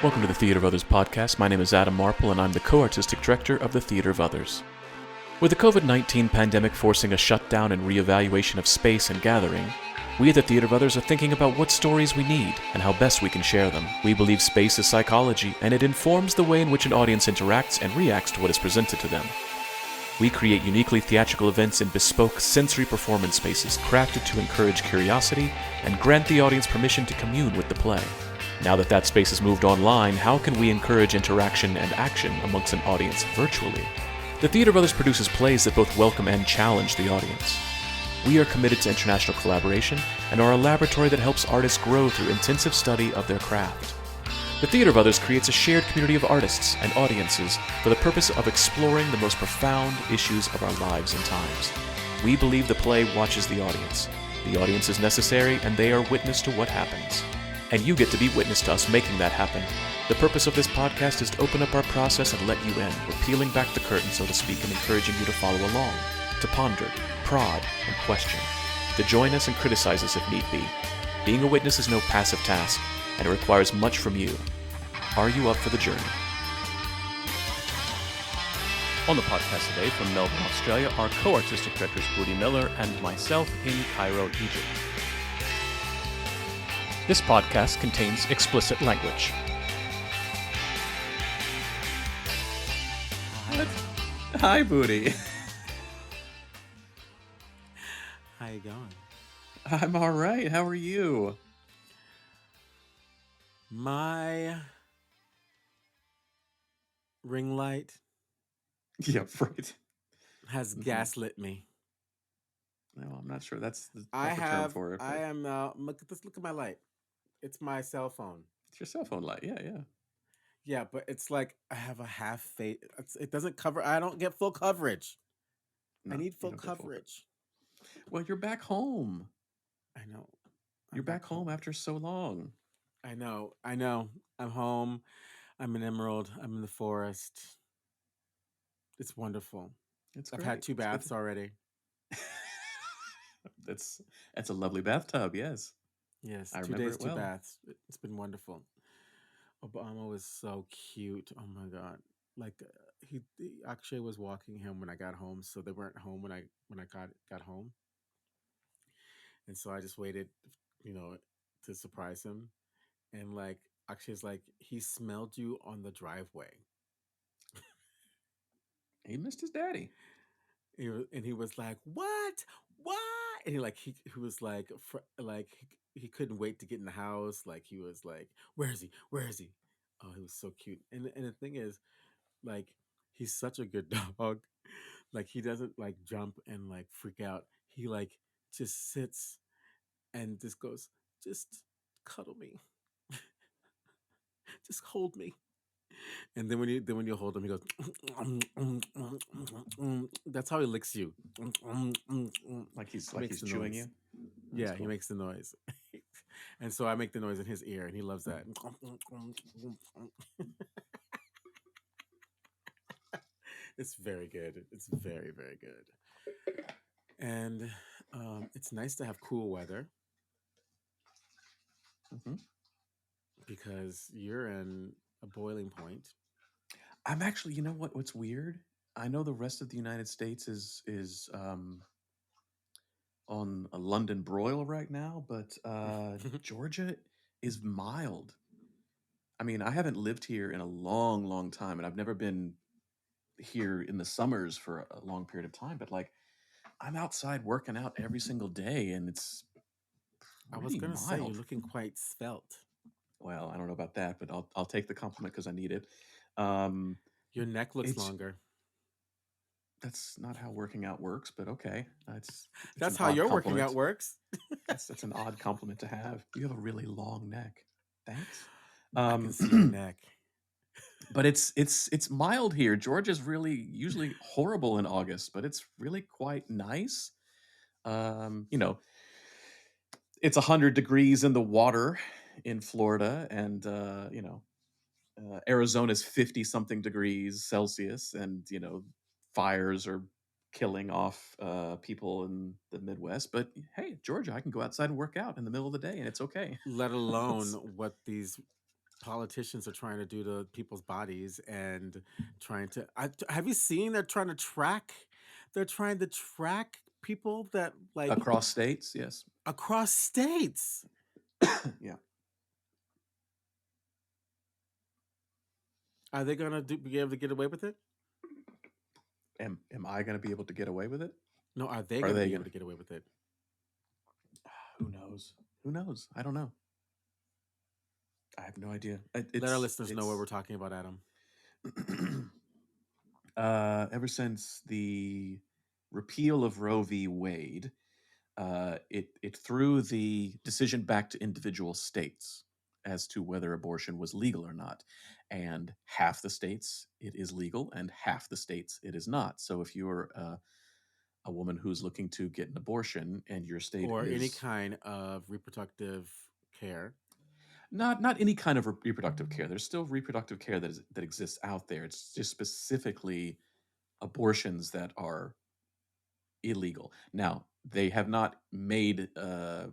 Welcome to the Theater of Others podcast. My name is Adam Marple, and I'm the co-artistic director of the Theater of Others. With the COVID-19 pandemic forcing a shutdown and reevaluation of space and gathering, we at the Theater of Others are thinking about what stories we need and how best we can share them. We believe space is psychology, and it informs the way in which an audience interacts and reacts to what is presented to them. We create uniquely theatrical events in bespoke sensory performance spaces crafted to encourage curiosity and grant the audience permission to commune with the play. Now that space has moved online, how can we encourage interaction and action amongst an audience virtually? The Theater of Others produces plays that both welcome and challenge the audience. We are committed to international collaboration and are a laboratory that helps artists grow through intensive study of their craft. The Theater of Others creates a shared community of artists and audiences for the purpose of exploring the most profound issues of our lives and times. We believe the play watches the audience. The audience is necessary, and they are witness to what happens. And you get to be witness to us making that happen. The purpose of this podcast is to open up our process and let you in. We're peeling back the curtain, so to speak, and encouraging you to follow along, to ponder, prod, and question, to join us and criticize us if need be. Being a witness is no passive task, and it requires much from you. Are you up for the journey? On the podcast today from Melbourne, Australia, are co-artistic directors Budi Miller and myself in Cairo, Egypt. This podcast contains explicit language. What? Hi, Budi. How you going? I'm all right. How are you? My ring light Yeah, right. has gaslit me. No, I'm not sure that's the I proper term for it. I But am look at my light. It's my cell phone. it's your cell phone light. Yeah. Yeah, but it's like I have a half face. It doesn't cover. I don't get full coverage. No, I need you full don't get full coverage. Well, you're back home. I know. You're I'm back home after so long. I know. I'm home. I'm in Emerald. I'm in the forest. It's wonderful. It's I've great. had 2 It's good baths already. That's a lovely bathtub. Yes, Yes, I 2 remember days, it 2 well. baths. It's been wonderful. Obama was so cute. Oh my god! Like he actually was walking him when I got home, so they weren't home when I got home, and so I just waited, you know, to surprise him. And like actually, it's like he smelled you on the driveway. He missed his daddy. And he was like, "What? What?" And he was like, he couldn't wait to get in the house. Like he was like, "Where is he? Where is he?" Oh, he was so cute. And the thing is, like, he's such a good dog. Like he doesn't like jump and like freak out. He like just sits and just goes, "Just cuddle me, just hold me." And then when you hold him, he goes, that's how he licks you. Like He he's makes the chewing noise. you. That's Yeah, he cool. makes the noise. And so I make the noise in his ear, and he loves that. It's very good. It's very, very good. And it's nice to have cool weather hmm because you're in a boiling point. I'm actually. You know what? What's weird? I know the rest of the United States is on a London broil right now, but Georgia is mild. I mean, I haven't lived here in a long, long time, and I've never been here in the summers for a long period of time. But like, I'm outside working out every single day, and it's I was pretty gonna say you're mild. looking quite svelte. Well, I don't know about that, but I'll take the compliment because I need it. Um, Your neck looks it's longer. That's not how working out works, but okay. It's That's an how odd your working out compliment. works. That's an odd compliment to have. You have a really long neck. Thanks. I can Um, see your neck. but it's mild here. Georgia's really usually horrible in August, but it's really quite nice. You know, it's 100 degrees in the water in Florida, and Arizona's 50 something degrees Celsius, and fires are killing off people in the Midwest. But hey, Georgia, I can go outside and work out in the middle of the day, and it's okay. Let alone what these politicians are trying to do to people's bodies and trying to. Have you seen they're trying to track? They're trying to track people that like Across states, yes. across states. Yeah. Are they gonna be able to get away with it? Am I going to be able to get away with it? No, are they Are gonna they be going able to get away with it? Who knows? Who knows? I don't know. I have no idea. Let our listeners know what we're talking about, Adam. Ever since the repeal of Roe v. Wade, it threw the decision back to individual states as to whether abortion was legal or not. And half the states it is legal, and half the states it is not. So if you're a woman who's looking to get an abortion and your state Or any is kind of reproductive care. not any kind of reproductive care, there's still reproductive care that exists out there. It's just specifically abortions that are illegal. Now, they have not made uh,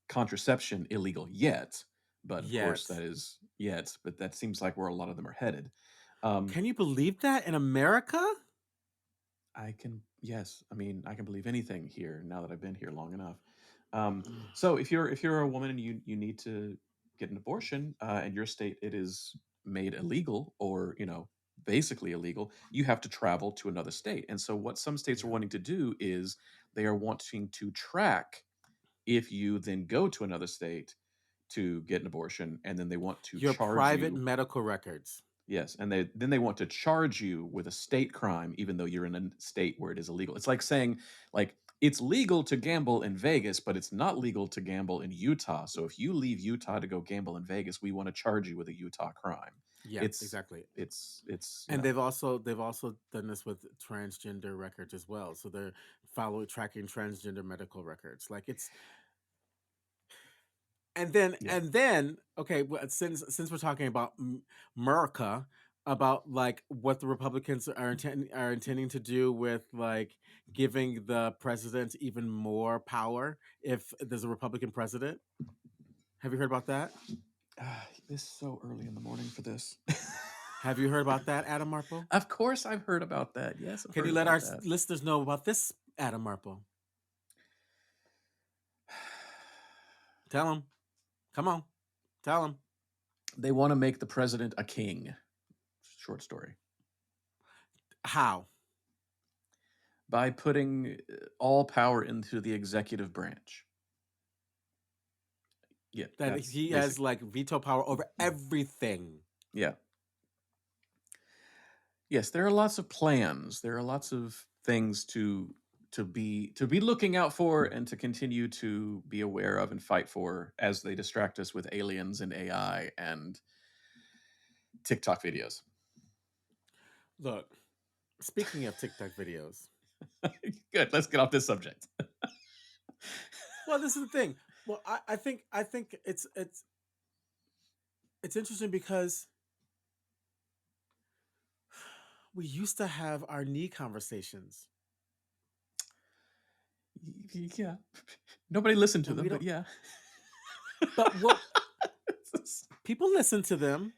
contraception illegal yet, but of course Yet. that is yet. But that seems like where a lot of them are headed. Um, Can you believe that in America? I can, yes. I mean, I can believe anything here now that I've been here long enough. So if you're a woman and you need to get an abortion, in your state it is made illegal, or basically illegal, you have to travel to another state. And so what some states are Yeah. wanting to do is they are wanting to track if you then go to another state to get an abortion, and then they want to Your charge private you. medical records. Yes, and they want to charge you with a state crime, even though you're in a state where it is illegal. It's like saying, like, it's legal to gamble in Vegas, but it's not legal to gamble in Utah. So if you leave Utah to go gamble in Vegas, we want to charge you with a Utah crime. Yeah, It's exactly. it's And they've also done this with transgender records as well. So they're tracking transgender medical records. Like it's yeah. and then okay, since we're talking about America, about like what the Republicans are intending to do with like giving the president even more power if there's a Republican president. Have you heard about that? It's so early in the morning for this. Have you heard about that, Adam Marple? Of course, I've heard about that. Yes, I've Can heard you let our about that. listeners know about this, Adam Marple? Tell them. Come on. Tell them. They want to make the president a king. Short story. How? By putting all power into the executive branch. Yeah, That that's he has like veto power over everything. Yeah. Yes, there are lots of plans. There are lots of things to be looking out for, and to continue to be aware of and fight for, as they distract us with aliens and AI and TikTok videos. Look, speaking of TikTok videos. Good. Let's get off this subject. Well, this is the thing. Well, I think it's interesting because we used to have our knee conversations. Yeah. Nobody listened to And them, but yeah. But what people listen to them.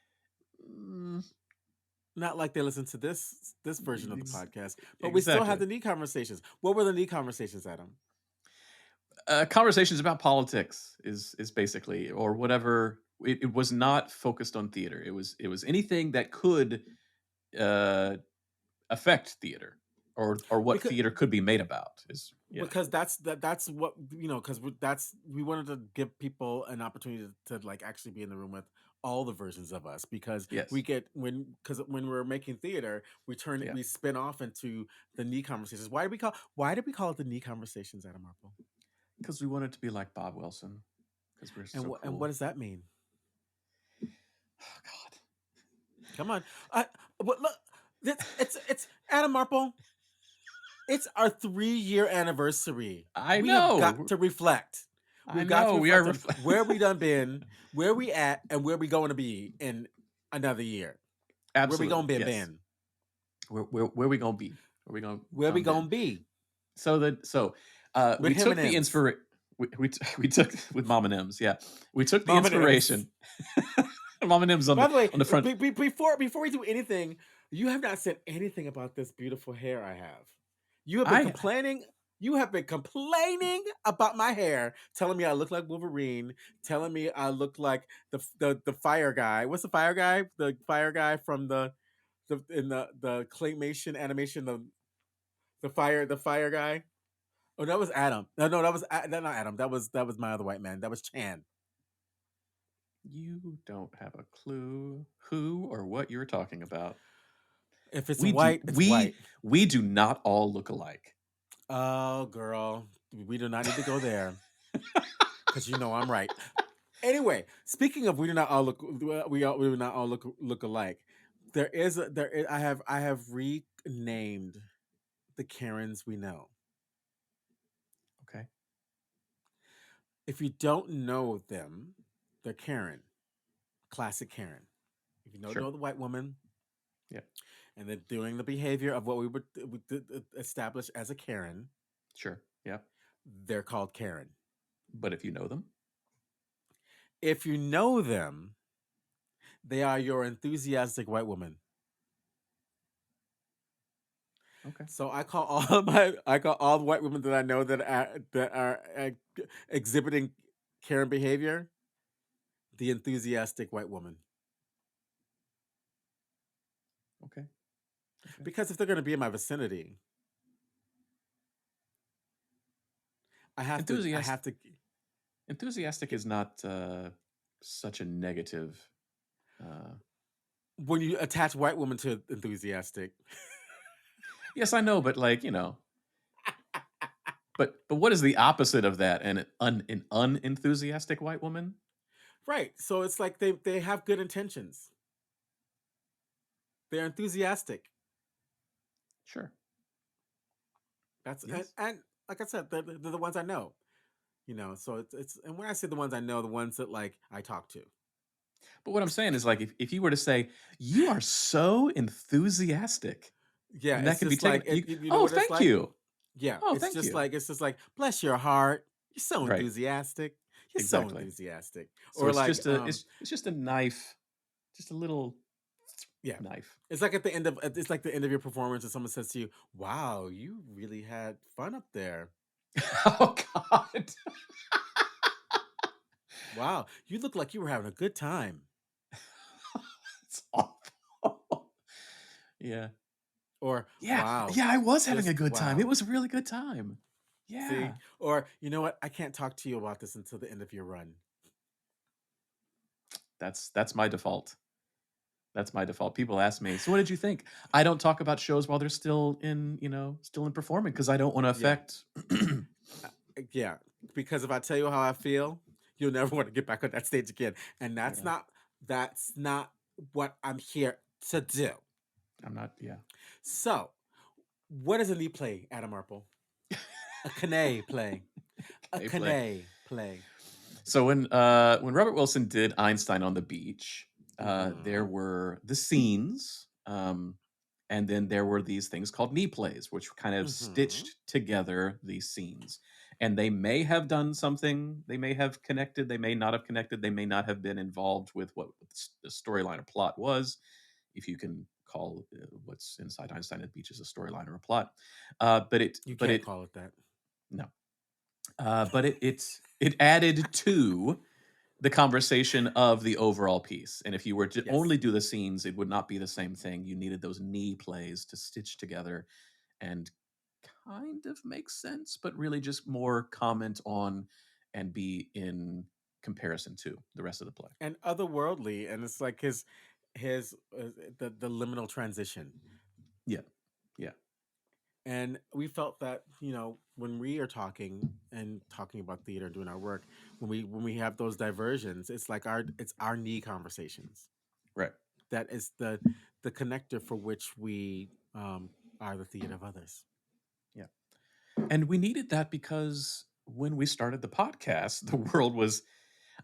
Not like they listen to this version of the podcast, but we still have the knee conversations. What were the knee conversations, Adam? Conversations about politics is basically, or whatever. It was not focused on theater. It was anything that could affect theater, or what theater could be made about. Because that's what because we wanted to give people an opportunity to like actually be in the room with all the versions of us, because we get when we're making theater, we spin off into the knee conversations. Why did we call it the knee conversations, Adam Marple? Because we wanted to be like Bob Wilson. Because we're so cool. And what does that mean? Oh God! Come on! Look, it's Adam Marple. It's our 3-year anniversary. We know. Have got to reflect. We've got to reflect on where we done been, where we at, and where we going to be in another year. Absolutely. Where we going to be, Ben? where we gonna be? Where we gonna Where we jump in? gonna be We with him took and the M's? we took with Mom and M's. Yeah, we took the Mom and M's. inspiration. Mom and M's By the way, on the front. before we do anything, you have not said anything about this beautiful hair I have. You have been I complaining. You have been complaining about my hair, telling me I look like Wolverine, telling me I look like the fire guy. What's the fire guy? The fire guy from the claymation animation, the fire guy. Oh, that was Adam. No, that was no, not Adam. That was my other white man. That was Chan. You don't have a clue who or what you're talking about. If it's We do white, it's white. we do not all look alike. Oh, girl, we do not need to go there because you know I'm right. Anyway, speaking of, we do not all look. We do not all look alike. I have renamed the Karens we know. Okay, If you don't know them, they're Karen, classic Karen. If you know sure. the white woman, Yeah, and they're doing the behavior of what we would establish as a Karen, sure. Yeah, they're called Karen. but if you know them, If you know them, they are your enthusiastic white woman. okay. So I call all the white women that I know that are exhibiting Karen behavior the enthusiastic white woman. Okay. Okay. Because if they're going to be in my vicinity, I have to I Enthusiastic have to enthusiastic is not such a negative. Uh, when you attach white woman to enthusiastic. yes, I know, but like but what is the opposite of that? An unenthusiastic white woman? Right. So it's like they have good intentions. They're enthusiastic. Sure. That's Yes. and like I said, they're the ones I know. So it's and when I say the ones I know, the ones that like I talk to. But what I'm saying is like if you were to say you are so enthusiastic, Yeah, then that it's can be just taken. like You, you know oh, what it's thank like. you. Yeah, Oh, thank you. it's just like bless your heart. You're so Right. enthusiastic. You're so Exactly. enthusiastic. So Or it's like just a it's just a knife, just a little yeah. knife. It's like it's like the end of your performance and someone says to you, "Wow, you really had fun up there. Oh God. Wow, you look like you were having a good time." It's awful. Yeah. Or Yeah. wow, Yeah, I was having a just good time. It wow. was a really good time. See? Yeah. Or you know what? I can't talk to you about this until the end of your run. That's my default. That's my default. People ask me, "So what did you think?" I don't talk about shows while they're still in performing because I don't want to Yeah. affect Yeah, because if I tell you how I feel, you'll never want to get back on that stage again. And yeah. that's not what I'm here to do. I'm not yeah. So, what is a knee play, Adam Marple? A canae play. A They play. canae play. So when Robert Wilson did Einstein on the Beach, there Mm-hmm. were the scenes, and then there were these things called knee plays, which kind of Mm-hmm. stitched together these scenes. And they may have done something, they may have connected, they may not have connected, they may not have been involved with what the storyline or plot was, if you can call what's inside Einstein at the Beach as a storyline or a plot. But it, You but can't it, call it that. no, but it added to the conversation of the overall piece. And if you were to Yes. only do the scenes, it would not be the same thing. You needed those knee plays to stitch together and kind of make sense, but really just more comment on and be in comparison to the rest of the play. And otherworldly, and it's like his the liminal transition. Yeah. Yeah. And we felt that when we are talking and talking about theater and doing our work, when we have those diversions, it's like our knee conversations. Right. That is the connector for which we are the theater of others. Yeah. And we needed that because when we started the podcast, the world has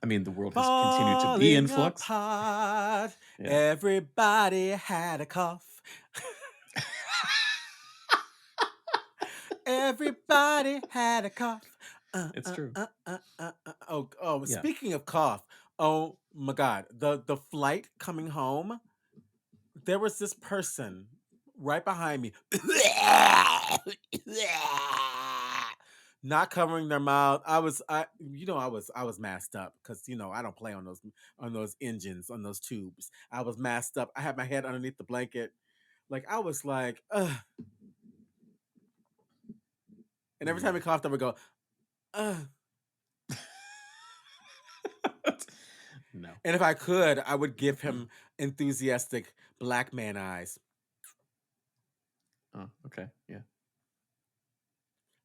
continued to be in Falling flux. apart, Yeah. everybody had a cough. Everybody had a cough. It's true. Oh. Yeah. Speaking of cough, oh my God, the flight coming home, there was this person right behind me, not covering their mouth. I was masked up because I don't play on those engines, on those tubes. I was masked up. I had my head underneath the blanket, like I was like, ugh. And every time he coughed, I would go, ugh. No. And if I could, I would give him enthusiastic black man eyes. Oh, okay. Yeah.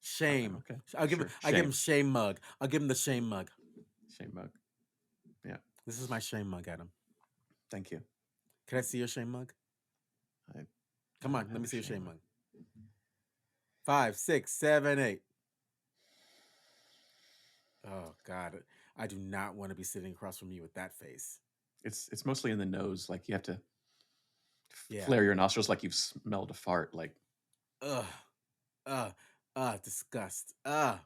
Shame. Okay. I give Shame. him shame mug. I'll give him the shame mug. Shame mug. Yeah. This is my shame mug, Adam. Thank you. Can I see your shame mug? Come I on, don't let me have see a your shame shame mug. 5, 6, 7, 8. Oh God, I do not want to be sitting across from you with that face. It's mostly in the nose. Like you have to Yeah. flare your nostrils like you've smelled a fart. Like, Disgust. yeah.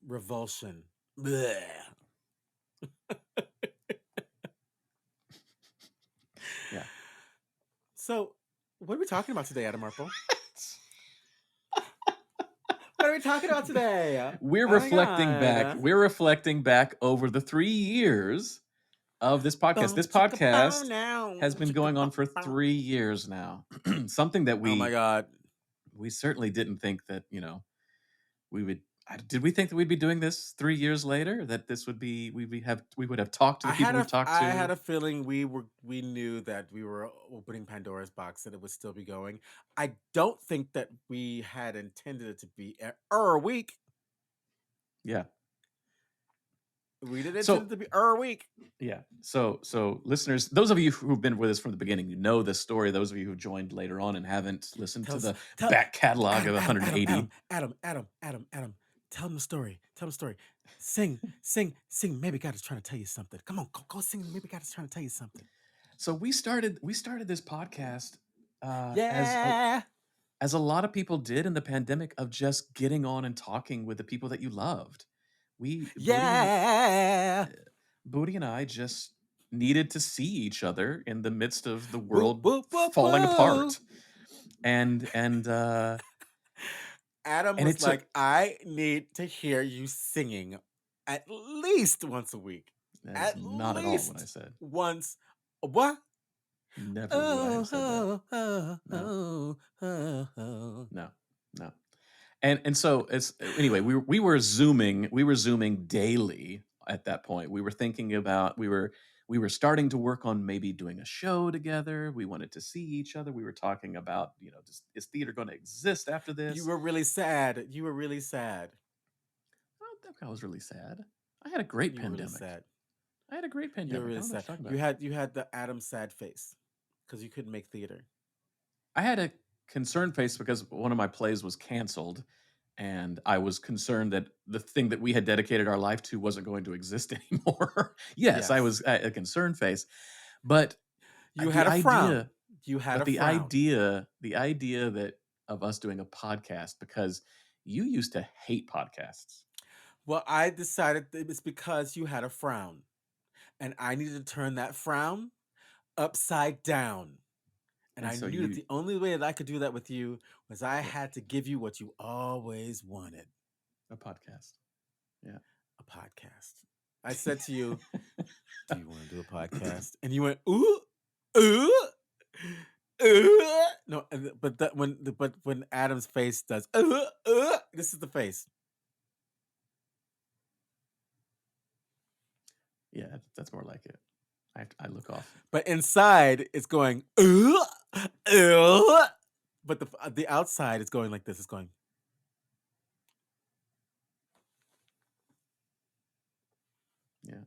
Revulsion. Blech. Yeah. So, what are we talking about today, Adam Marple? What are we talking about today? We're Oh my reflecting back. God. We're reflecting back over the 3 years of this podcast. This podcast has been going on for 3 years now. Something that Oh my God. we certainly didn't think that, we would. Did we think that we'd be doing this 3 years later? That this would be we would have talked to the people we've talked to. I had a feeling we knew that we were opening Pandora's box, that it would still be going. I don't think that we had intended it to be a week. Yeah. We didn't intend it to be a week. Yeah. So listeners, those of you who've been with us from the beginning, you know this story. Those of you who joined later on and haven't listened to the back catalog of 180. Adam. Tell them the story. Sing. Maybe God is trying to tell you something. Come on, go sing. Maybe God is trying to tell you something. So we started this podcast Yeah. as a lot of people did in the pandemic, of just getting on and talking with the people that you loved. Budi and I just needed to see each other in the midst of the world falling apart. And Adam was like, I need to hear you singing at least once a week. That is not at all what I said. Once. What? Never would I have said that. No. And so it's anyway, we were zooming daily at that point. We were thinking about we were starting to work on maybe doing a show together. We wanted to see each other. We were talking about, is theater going to exist after this? You were really sad. I don't think I was really sad. I had a great pandemic. Really sad. I had a great pandemic. You were really sad. You had the Adam sad face because you couldn't make theater. I had a concerned face because one of my plays was canceled, and I was concerned that the thing that we had dedicated our life to wasn't going to exist anymore. Yes, I was a concerned face, but you had a frown. You had the idea that of us doing a podcast, because you used to hate podcasts. Well, I decided that it's because you had a frown, and I needed to turn that frown upside down. And I knew that the only way that I could do that with you was I had to give you what you always wanted. A podcast. Yeah. A podcast. I said to you, do you want to do a podcast? And you went, ooh, ooh, ooh. No, but when Adam's face does, this is the face. Yeah, that's more like it. I look off. But inside it's going, but the outside is going like this. It's going. Yeah.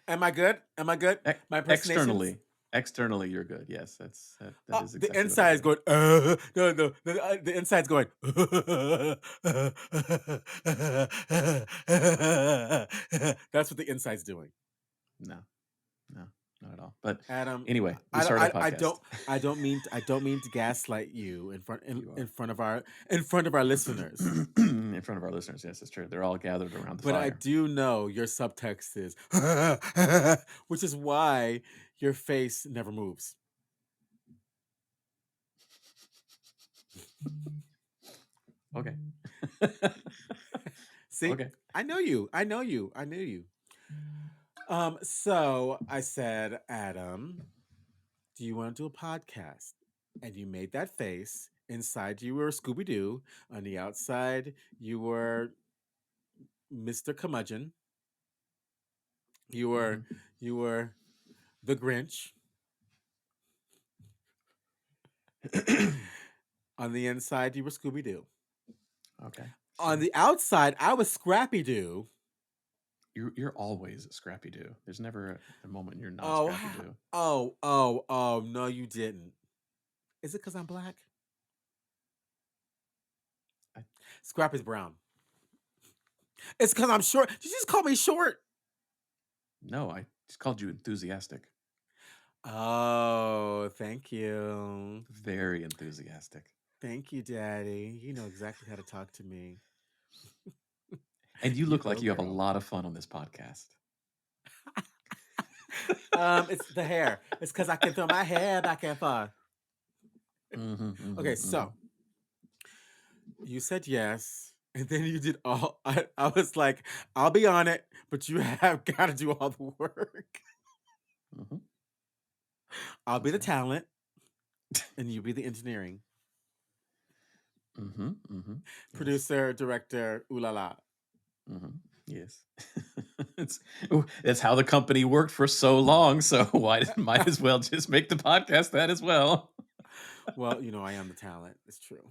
Am I good? My Externally, you're good. Yes, that is exactly the inside is going. No. The inside's going. That's what the inside's doing. No. not at all. But Adam, anyway, we started a podcast. I don't mean to gaslight you You in are. front of our listeners. In front of our listeners, yes, it's true. They're all gathered around the But I fire. do know your subtext is, which is why your face never moves. Okay. See, Okay. I know you. I know you. I knew you. So I said, Adam, do you want to do a podcast? And you made that face. Inside, you were Scooby Doo. On the outside, you were Mr. Curmudgeon. You were you were the Grinch. On the inside, you were Scooby Doo. Okay. On Sure. the outside, I was Scrappy Doo. You're always Scrappy Doo. There's never a moment you're not Oh, Scrappy Doo. oh, no, you didn't. Is it because I'm black? I- Scrappy's brown. It's because I'm short. Did you just call me short? No, I just called you enthusiastic. Oh, thank you. Very enthusiastic. Thank you, Daddy. You know exactly how to talk to me. And you look go, like you have a girl. lot of fun on this podcast. It's the hair. It's because I can throw my hair back and forth. Okay, so you said yes, and then you did all. I was like, I'll be on it, but you have got to do all the work. I'll be the right. talent, and you be the engineering. Producer, director, ooh la la. Yes. That's how the company worked for so long. So might as well just make the podcast that as well. Well, you know, I am the talent. It's true.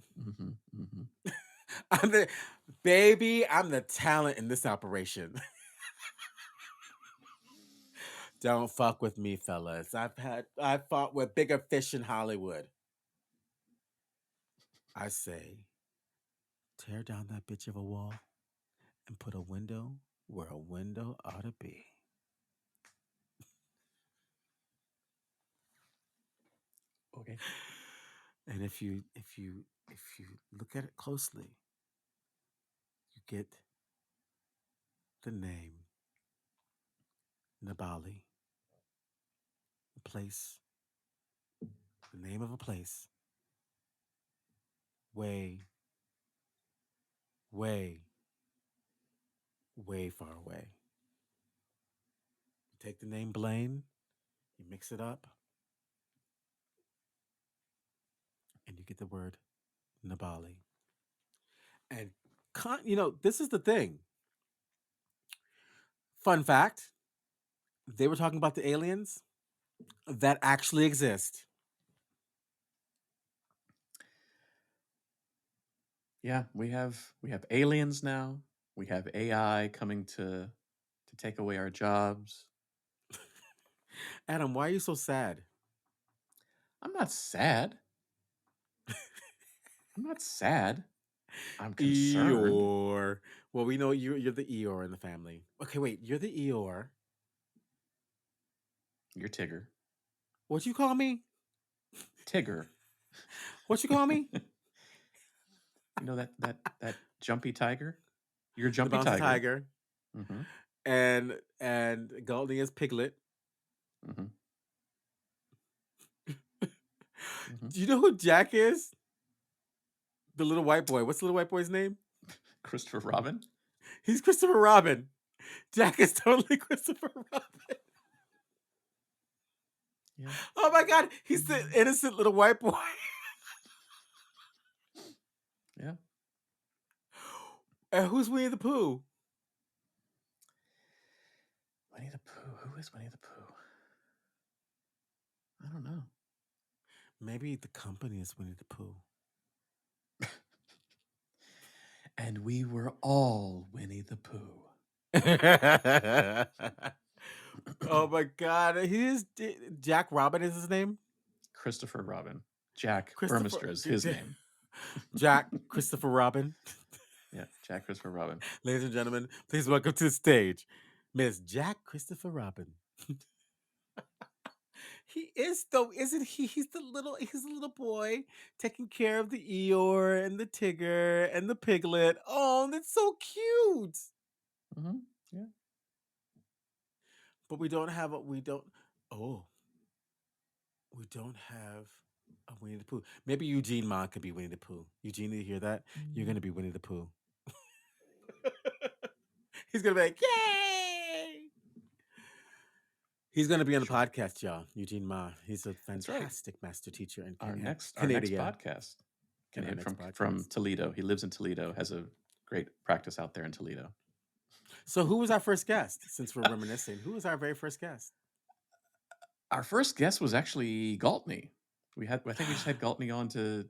I'm the talent in this operation. Don't fuck with me, fellas. I've fought with bigger fish in Hollywood. I say, tear down that bitch of a wall and put a window where a window ought to be. Okay. And if you look at it closely, you get the name Nabali. A place, the name of a place way, way, way far away. You take the name Blaine, you mix it up, and you get the word Nabali. And you know, this is the thing. Fun fact: they were talking about the aliens that actually exist. Yeah, we have aliens now. We have AI coming to take away our jobs. Adam, why are you so sad? I'm not sad. I'm not sad. I'm concerned. Eeyore. Well, we know you're the Eeyore in the family. Okay, wait, you're the Eeyore. You're Tigger. What you call me? Tigger. What you call me? You know that jumpy tiger? You're a The jumpy bouncy tiger. tiger. Mm-hmm. And Goldie is Piglet. Mm-hmm. Do you know who Jack is? The little white boy. What's the little white boy's name? Christopher Robin. He's Christopher Robin. Jack is totally Christopher Robin. Yeah. Oh my God, he's the innocent little white boy. Yeah. And who's Winnie the Pooh? Winnie the Pooh. Who is Winnie the Pooh? I don't know. Maybe the company is Winnie the Pooh. And we were all Winnie the Pooh. Oh my God, he is Jack Robin is his name. Christopher Robin. Jack Burmeister is his name. Jack Christopher Robin. Yeah, Jack Christopher Robin. Ladies and gentlemen, please welcome to the stage, Miss Jack Christopher Robin. He is though, isn't he? He's the little boy taking care of the Eeyore and the Tigger and the Piglet. Oh, that's so cute. Hmm. Yeah. But we don't have a we don't oh, we don't have a Winnie the Pooh. Maybe Eugene Ma could be Winnie the Pooh. Eugene, you hear that? You're gonna be Winnie the Pooh. He's gonna be like, yay! He's gonna be on the Sure. podcast, y'all. Eugene Ma. He's a That's right. fantastic master teacher in Our next Canada. podcast. In our next From podcast. Toledo. He lives in Toledo. Has a great practice out there in Toledo. So who was our first guest? Since we're reminiscing, who was our very first guest? Our first guest was actually Galtney. I think we just had Galtney on to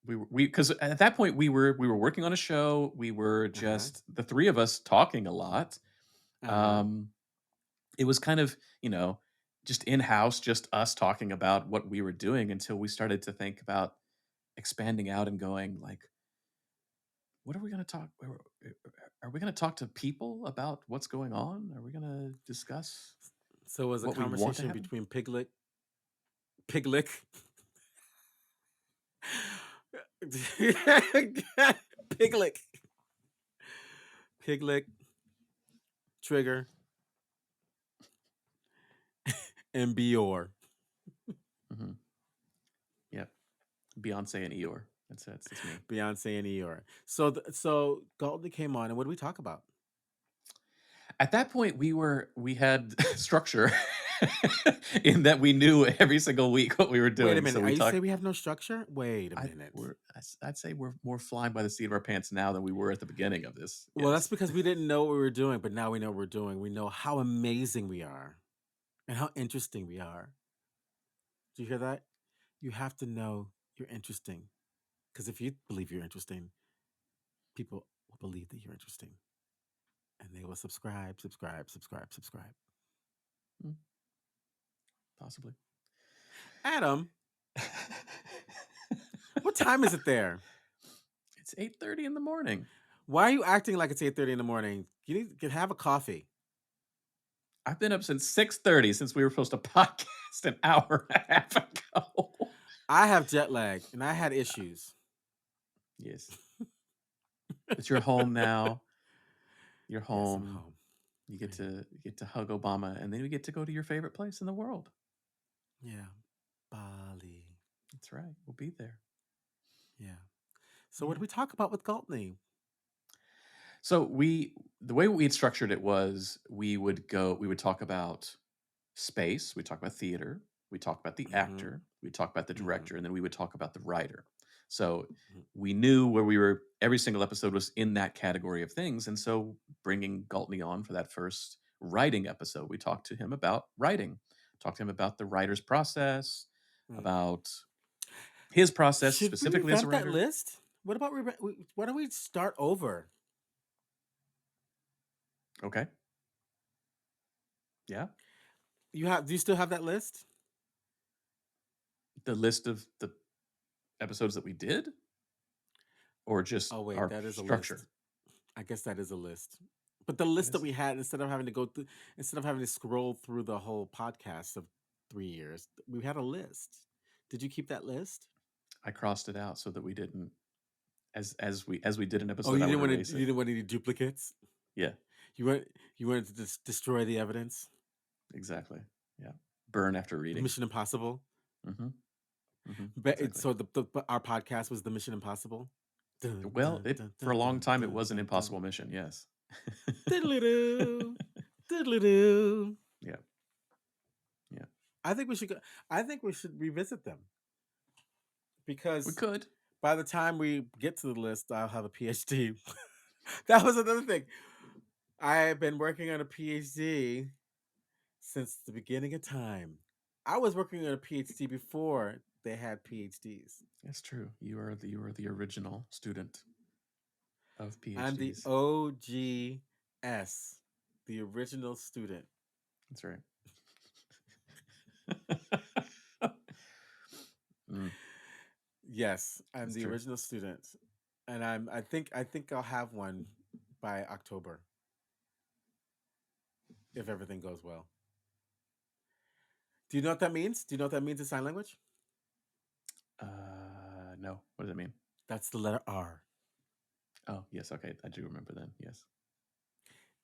we because at that point we were working on a show. We were Uh-huh. just the three of us talking a lot. Uh-huh. Um, it was kind of just in house, just us talking about what we were doing until we started to think about expanding out and going like, what are we going to talk? Are we going to talk to people about what's going on? Are we going to discuss So it was a what we want to conversation happen? between Piglet, Piglet, Piglet, Trigger, and Bior. Hmm. Yep, Beyonce and Eeyore. That's me. Beyonce and Eeyore. So Galton came on, and what did we talk about? At that point, we had structure in that we knew every single week what we were Wait a doing. So minute. Are we you talked. saying we have no structure? Wait a I minute. we're I'd say we're more flying by the seat of our pants now than we were at the beginning of this. Well, that's Yes. because we didn't know what we were doing, but now we know what we're doing. We know how amazing we are and how interesting we are. Do you hear that? You have to know you're interesting. Because if you believe you're interesting, people will believe that you're interesting. And they will subscribe, subscribe, subscribe, subscribe. Hmm, possibly. Adam, what time is it there? It's 8:30 in the morning. Why are you acting like it's 8:30 in the morning? You need to have a coffee. I've been up since 6:30 since we were supposed to podcast an hour and a half ago. I have jet lag and I had issues. Yes. But you're home now. You're Yes, I'm home. home. You get to hug Obama, and then we get to go to your favorite place in the world. Yeah. Bali. That's right. We'll be there. Yeah. So what did we talk about with Galtney? So the way we had structured it was we would talk about space, we talk about theater, we talk about the Mm-hmm. actor, we talk about the Mm-hmm. director, and then we would talk about the writer. So Mm-hmm. we knew where we were. Every single episode was in that category of things, and so bringing Galtney on for that first writing episode, we talked to him about writing, talked to him about the writer's process, Mm. about his process Should we specifically as a revamp that writer. list? What about why don't we start over? Okay. Yeah. Do you still have that list? The list of the episodes that we did, or just Oh wait, our that is a list. structure. I guess that is a list. But the That list that is. we had, instead of having to scroll through the whole podcast of 3 years, we had a list. Did you keep that list? I crossed it out so that we didn't, as we did an Oh, episode, I would erase you it. didn't want any duplicates. Yeah, You wanted to destroy the evidence. exactly. Yeah, burn after reading. Mission Impossible. Mm-hmm. Mm-hmm. But Exactly. so our podcast was the Mission Impossible. Dun, Well, dun, dun, for a dun, long dun, time it dun, was an dun, dun. impossible mission. Yes. Diddly-doo, diddly-doo. Yeah. Yeah. I think we should go. I think we should revisit them We because could. by the time we get to the list, I'll have a PhD. That was another thing. I've been working on a PhD since the beginning of time. I was working on a PhD before they had PhDs. That's true. You are the original student of I'm the PhDs. OGS, the original student. That's right. Mm, Yes, I'm that's the true. original student, and I think I'll have one by October if everything goes well. Do you know what that means? Do you know what that means in sign language? No. What does it mean? That's the letter R. Oh, yes. Okay, I do remember then. Yes.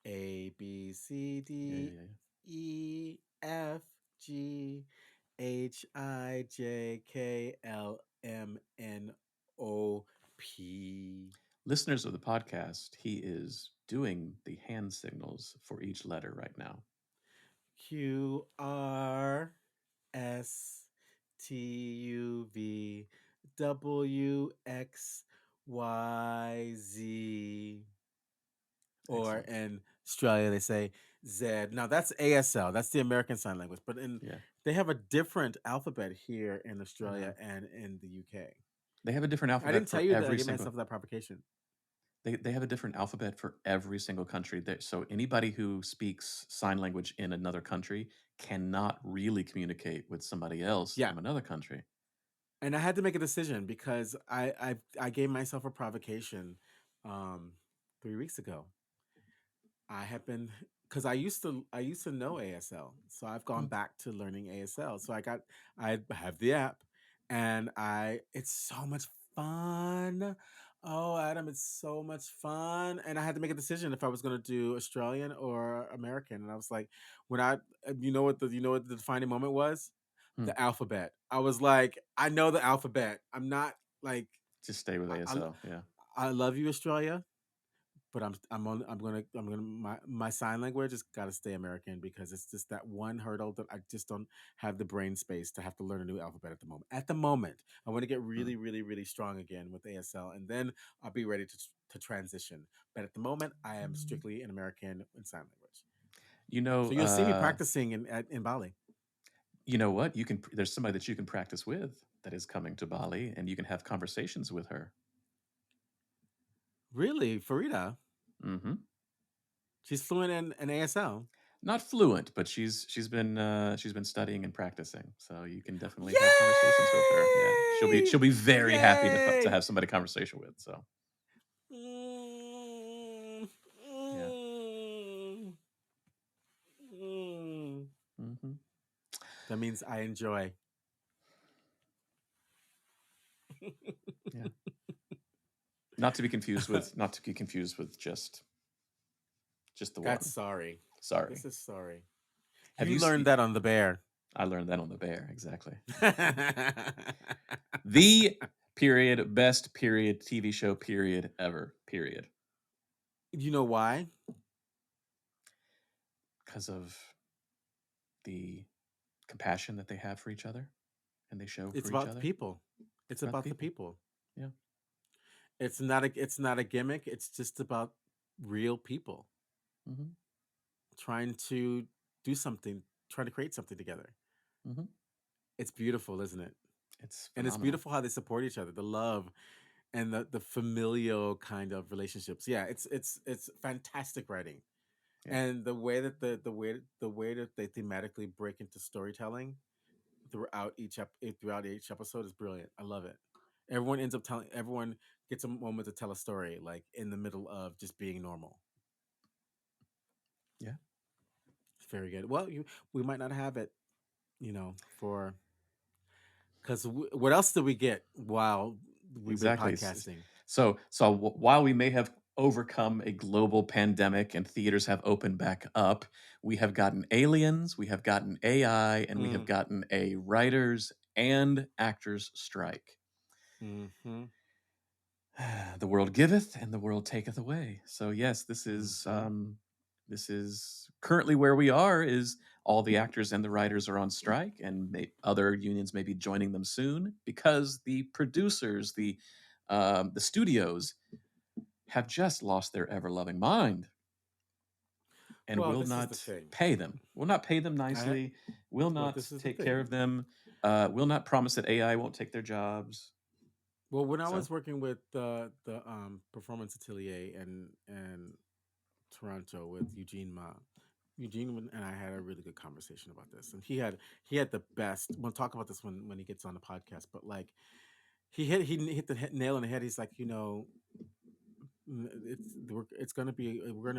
A B C Yeah, yeah, D yeah, yeah. E F G H I J K L M N O P Listeners of the podcast, he is doing the hand signals for each letter right now. Q R S T U V W X Y Z. Or Excellent. in Australia, they say Z. Now that's ASL. That's the American Sign Language. But Yeah. they have a different alphabet here in Uh, Australia and in the UK. they have a different I alphabet didn't tell for you that I every gave single. myself that provocation. They have a different alphabet for every single country. So anybody who speaks sign language in another country cannot really communicate with somebody else Yeah. from another country. And I had to make a decision because I gave myself a provocation um 3 weeks ago. I have been because I used to know ASL, so I've gone Hmm. back to learning ASL. So I have the app, and I it's so much fun. Oh, Adam, it's so much fun. And I had to make a decision if I was going to do Australian or American. And I was like, when I you know what the defining moment was? Hmm. The alphabet. I was like, I know the alphabet. I'm not like Just stay with I ASL. Yeah. I love you, Australia, but I'm gonna my sign language has got to stay American because it's just that one hurdle that I just don't have the brain space to have to learn a new alphabet at the moment. At the moment, I want to get Hmm. really, really, really strong again with ASL, and then I'll be ready to transition. But at the moment, I am strictly an American in sign language. You know, So you'll see me practicing in Bali. you know what? You can. There's somebody that you can practice with that is coming to Bali, and you can have conversations with her. Really, Farida, Hmm. she's fluent in ASL. Not fluent, but she's been studying and practicing. So you can definitely have conversations with her. Yeah, she'll Yay! be very happy to Yay! have somebody conversation with. So Mm, yeah. mm, mm. Hmm. That means I enjoy. Yeah. Not to be confused with just the That's one. sorry. Sorry. This is sorry. Have You you? learned that on the bear. I learned that on the bear. Exactly. The period best period TV show period ever period You know why? because of the compassion that they have for each other and they show It's for each about the other. people. It's It's about the about the people. people. Yeah. It's not a gimmick. It's just about real people Hmm. trying to do something, trying to create something together. Hmm. It's beautiful, isn't it? It's And it's phenomenal. beautiful how they support each other, the love and the familial kind of relationships. Yeah, it's fantastic writing. Yeah. And the way that they thematically break into storytelling throughout each episode is brilliant. I love it. Everyone gets a moment to tell a story like in the middle of just being normal. Yeah. It's very good. Well, we might not have it, for because what else did we get while we've been Exactly. podcasting? While we may have overcome a global pandemic and theaters have opened back up, we have gotten aliens, we have gotten AI, and we have Mm, gotten a writers and actors strike. mm-hmm, The world giveth and the world taketh away. So yes, mm-hmm. this is currently where we are. Is all the actors and the writers are on strike, and other unions may be joining them soon because the producers, the studios have just lost their ever loving mind and Well, will this is the not thing. pay them. Will not pay them I nicely. Will well, not this is the take care thing. of them. Will not promise that AI won't take their jobs. Well, when I So was working with the performance atelier and Toronto with Eugene Ma. And I had a really good conversation about this, and he had the best. We'll talk about this when he gets on the podcast. But like he hit the nail on the head. He's like, we're gonna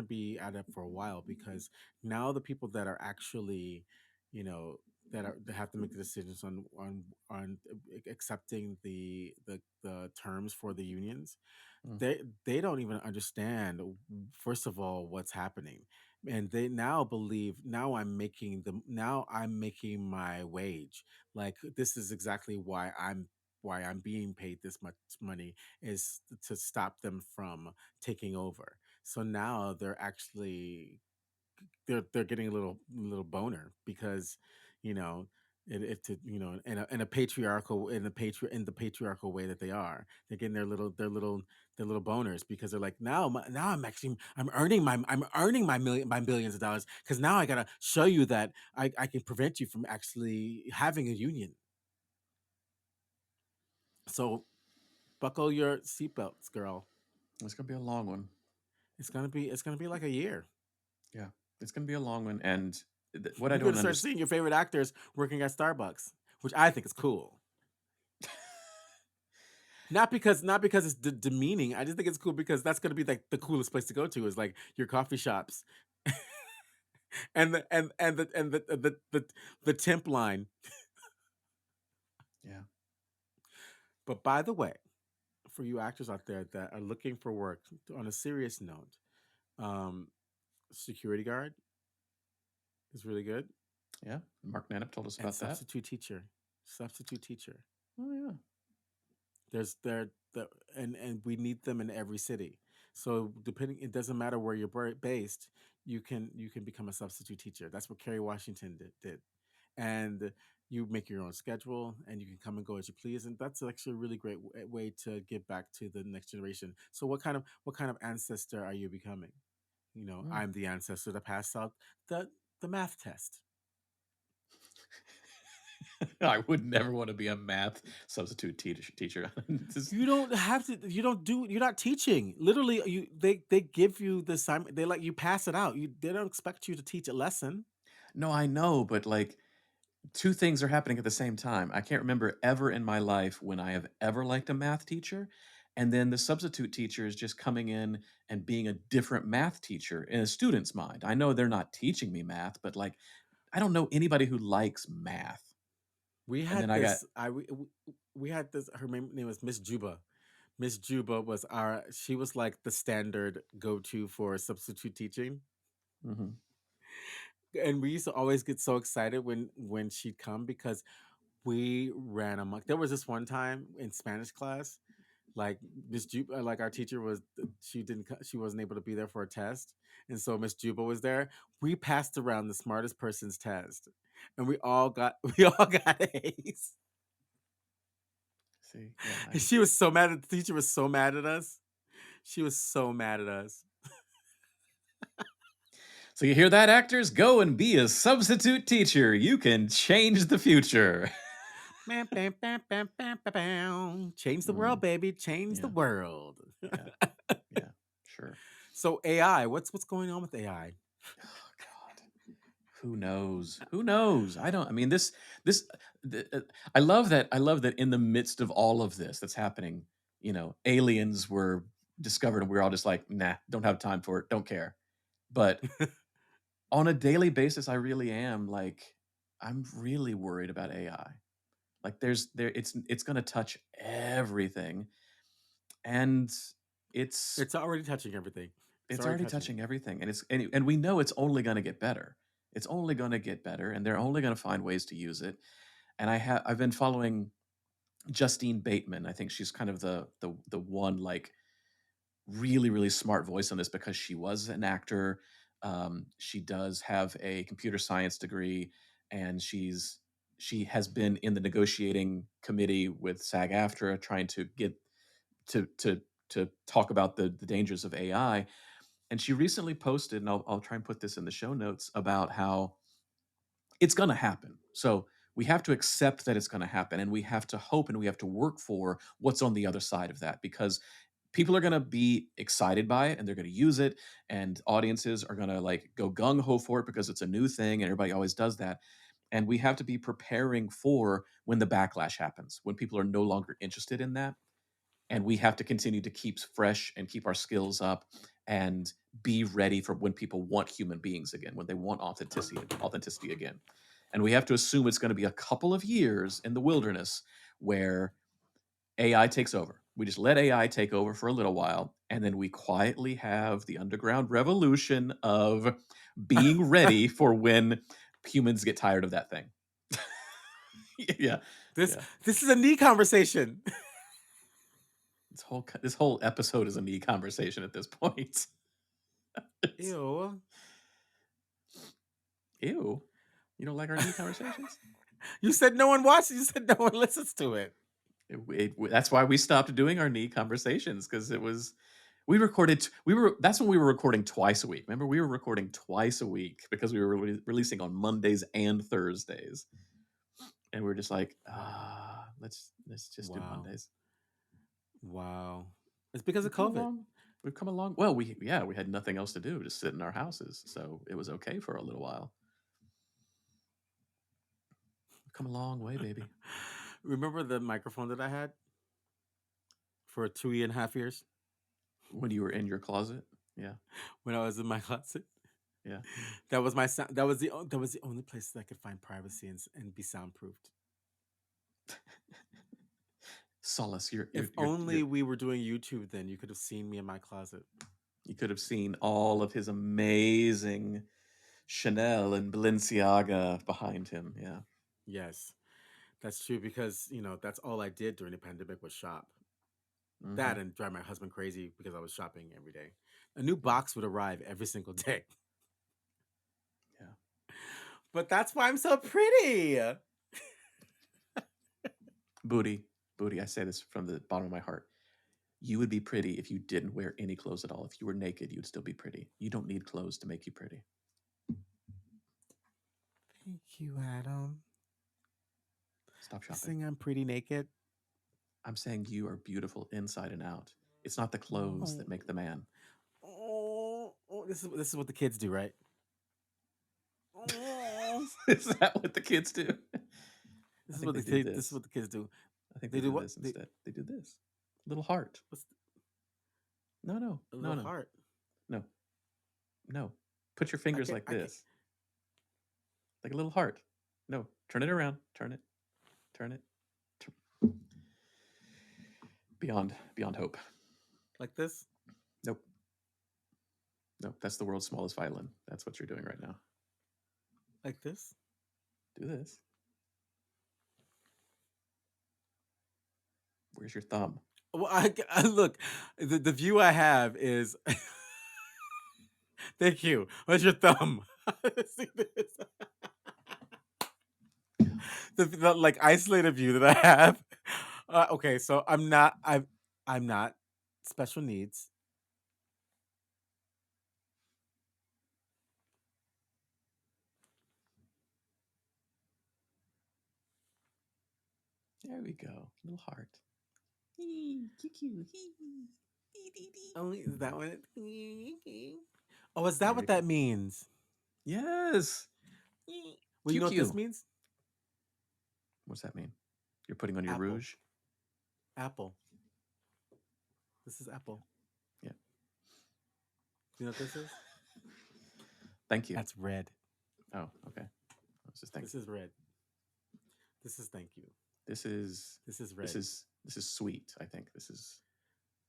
be at it for a while because now the people that are actually, you know, that have to make the decisions on accepting the terms for the unions. Mm. They don't even understand, first of all, what's happening, and they now believe, now I'm making my wage. Like, this is exactly why I'm being paid this much money, is to stop them from taking over. So now they're actually, they're getting a little boner, because, you know, it to, in a patriarchal, in the patriarchal way that they are, they're getting their little boners, because they're like, now I'm earning my billions of dollars, because now I gotta show you that I can prevent you from actually having a union. So buckle your seatbelts, girl. It's gonna be a long one. It's gonna be like a year. Yeah, it's gonna be a long one. And what I You're don't gonna start understand. seeing your favorite actors working at Starbucks, which I think is cool. Not because it's demeaning. I just think it's cool, because that's gonna be like the coolest place to go to, is like your coffee shops, and the temp line. Yeah, But by the way, for you actors out there that are looking for work, on a serious note, um, security guard is really good, yeah. Mark Nanup told us and about that. substitute teacher. Oh yeah. There's there the and we need them in every city. So depending, it doesn't matter where you're based, you can become a substitute teacher. That's what Kerry Washington did. And you make your own schedule, and you can come and go as you please, and that's actually a really great way to give back to the next generation. So what kind of ancestor are you becoming? Mm. I'm the ancestor that passed out the math test. I would never want to be a math substitute teacher. You don't have to. You don't do. You're not teaching. Literally, they give you the assignment. They let you pass it out. They don't expect you to teach a lesson. No, I know, but like two things are happening at the same time. I can't remember ever in my life when I have ever liked a math teacher. And then the substitute teacher is just coming in and being a different math teacher in a student's mind. I know they're not teaching me math, but like, I don't know anybody who likes math. We And then had I got, this. We had this. Her name was Miss Juba. Miss Juba was our. She was like the standard go to for substitute teaching, mhm. and we used to always get so excited when she'd come, because we ran amok. There was this one time in Spanish class, like like our teacher was, she wasn't able to be there for a test, and so Miss Juba was there. We passed around the smartest person's test, and we all got we all got A's. See, yeah, And she was so mad at the teacher. Was so mad at us. She was so mad at us. so you hear that, actors? Go and be a substitute teacher. You can change the future. Bam, bam, bam, bam, bam, bam, bam. Change the Mm, world, baby. Change the yeah, world. yeah, yeah, sure. So AI, what's going on with AI? Oh God, who knows? Who knows? I don't. I mean, this. I love that. I love that in the midst of all of this that's happening, aliens were discovered, and we're all just like, nah, don't have time for it, don't care. But on a daily basis, I really am like, I'm really worried about AI. Like, it's going to touch everything, and it's It's already touching everything. It's it's already already touching it. touching everything, and we know it's only going to get better. It's only going to get better, and they're only going to find ways to use it. And I've been following Justine Bateman. I think she's kind of the one like really really smart voice on this, because she was an actor. She does have a computer science degree, and she has been in the negotiating committee with SAG-AFTRA trying to get to to talk about the dangers of AI. And she recently posted, and I'll try and put this in the show notes, about how it's going to happen. So we have to accept that it's going to happen, and we have to hope and we have to work for what's on the other side of that, because people are going to be excited by it and they're going to use it, and audiences are going to like go gung ho for it because it's a new thing and everybody always does that. And we have to be preparing for when the backlash happens, when people are no longer interested in that, and we have to continue to keep fresh and keep our skills up and be ready for when people want human beings again, when they want authenticity again. And we have to assume it's going to be a couple of years in the wilderness where AI takes over. We just let AI take over for a little while, and then we quietly have the underground revolution of being ready for when humans get tired of that thing. Yeah, This yeah. this is a knee conversation. This whole episode is a knee conversation at this point. Ew. Ew. You don't like our knee conversations? You said no one watches. You said no one listens to it. That's why we stopped doing our knee conversations, because it was that's when we were recording twice a week. Remember, we were recording twice a week because we were releasing on Mondays and Thursdays, and we are just like, let's just do Wow. Mondays. Wow. It's because of We've come COVID. along. We've come along. Well, we had nothing else to do, just sit in our houses, so it was okay for a little while. We've come a long way, baby. Remember the microphone that I had for 2.5 years When you were in your closet, yeah, when I was in my closet? yeah. That was my sound. That was the only place that I could find privacy and be soundproofed. Solace, If only we were doing YouTube, then you could have seen me in my closet. you could have seen all of his amazing Chanel and Balenciaga behind him. Yeah. Yes, that's true because that's all I did during the pandemic was shop. Mm-hmm. That and drive my husband crazy because I was shopping every day. A new box would arrive every single day. Yeah. But that's why I'm so pretty. Budi, I say this from the bottom of my heart. You would be pretty if you didn't wear any clothes at all. If you were naked, you'd still be pretty. You don't need clothes to make you pretty. Thank you, Adam. Stop shopping. Saying I'm pretty naked. I'm saying you are beautiful inside and out. It's not the clothes that make the man. Oh, this is what the kids do, right? Oh. Is that what the kids do? This is what the kids do. I think they do this instead. They do this. Little heart. No. A little heart. No. Put your fingers like this. Like a little heart. No. Turn it around. Turn it. Beyond hope. Like this? Nope. That's the world's smallest violin. That's what you're doing right now. Like this? Do this. Where's your thumb? Well, I look. The view I have is. Thank you. Where's your thumb? See this? the like isolated view that I have. Okay, so I'm not special needs. There we go. Little heart. Only is that one? Oh, is that what that means? Yes. Well, you know what this means? What's that mean? You're putting on your rouge? Apple. This is apple. Yeah. You know what this is? Thank you. That's red. Oh, okay. This is red. This is thank you. This is red. This is sweet. I think this is.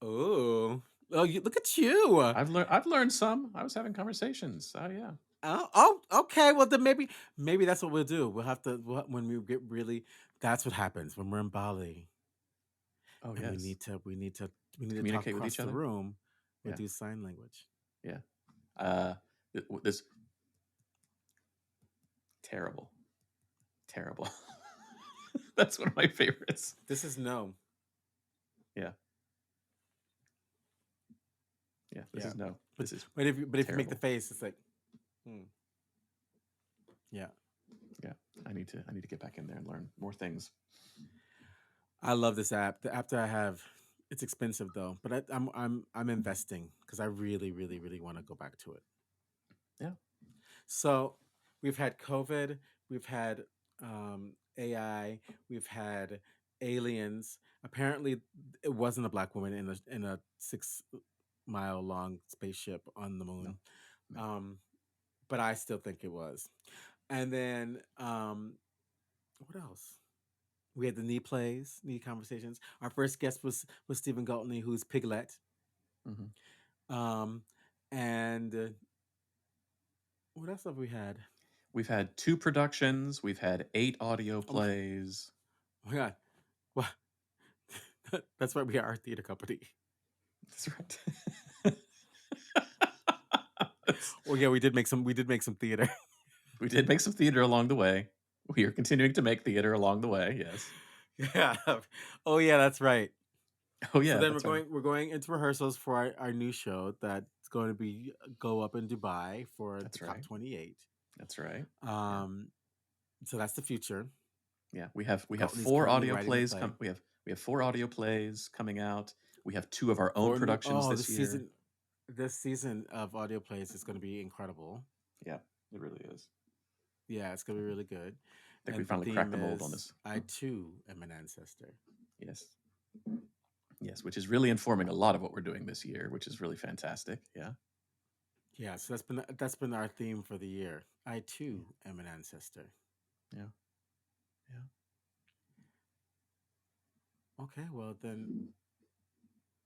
Oh, look at you! I've learned some. I was having conversations. Oh yeah. Oh, okay. Well, then maybe that's what we'll do. We'll have to when we get really. That's what happens when we're in Bali. Oh and yes. We need to communicate talk with across each other. The room. We'll do sign language. Yeah. This terrible. That's one of my favorites. This is no. Yeah. Yeah. This is no. This is. But if you make the face, it's like. Yeah. Yeah. I need to get back in there and learn more things. I love this app. The app that I have, it's expensive though, but I'm investing because I really, really, really want to go back to it. Yeah. So we've had COVID, we've had AI, we've had aliens. Apparently, it wasn't a black woman in a 6-mile long spaceship on the moon. No. But I still think it was. And then what else? We had the knee plays, knee conversations. Our first guest was Stephen Galtney, who's Piglet. Mhm. Um, and what else have we had? We've had 2 productions. We've had 8 audio Oh plays. my god! Well, that's why we are our theater company. That's right. Oh yeah, we did make some. We did make some theater. We did make some theater along the way. We are continuing to make theater along the way. Yes. Yeah. Oh yeah, that's right. Oh So yeah, then that's right. we're going into rehearsals for our new show that's going to be go up in Dubai for the That's right. COP28. That's right. Yeah. Um, so that's the future. Yeah. We have Galtney's 4 currently audio writing the plays play. we have 4 audio plays coming out. We have 2 of our own For new productions oh this year. this season of audio plays is going to be incredible. Yeah, it really is. Yeah, it's going to be really good. I think we And the finally theme cracked the mold on is this. I too am an ancestor. Yes. Yes, which is really informing a lot of what we're doing this year, which is really fantastic. Yeah. Yeah, so that's been our theme for the year. I too am an ancestor. Yeah. Yeah. Okay, well then,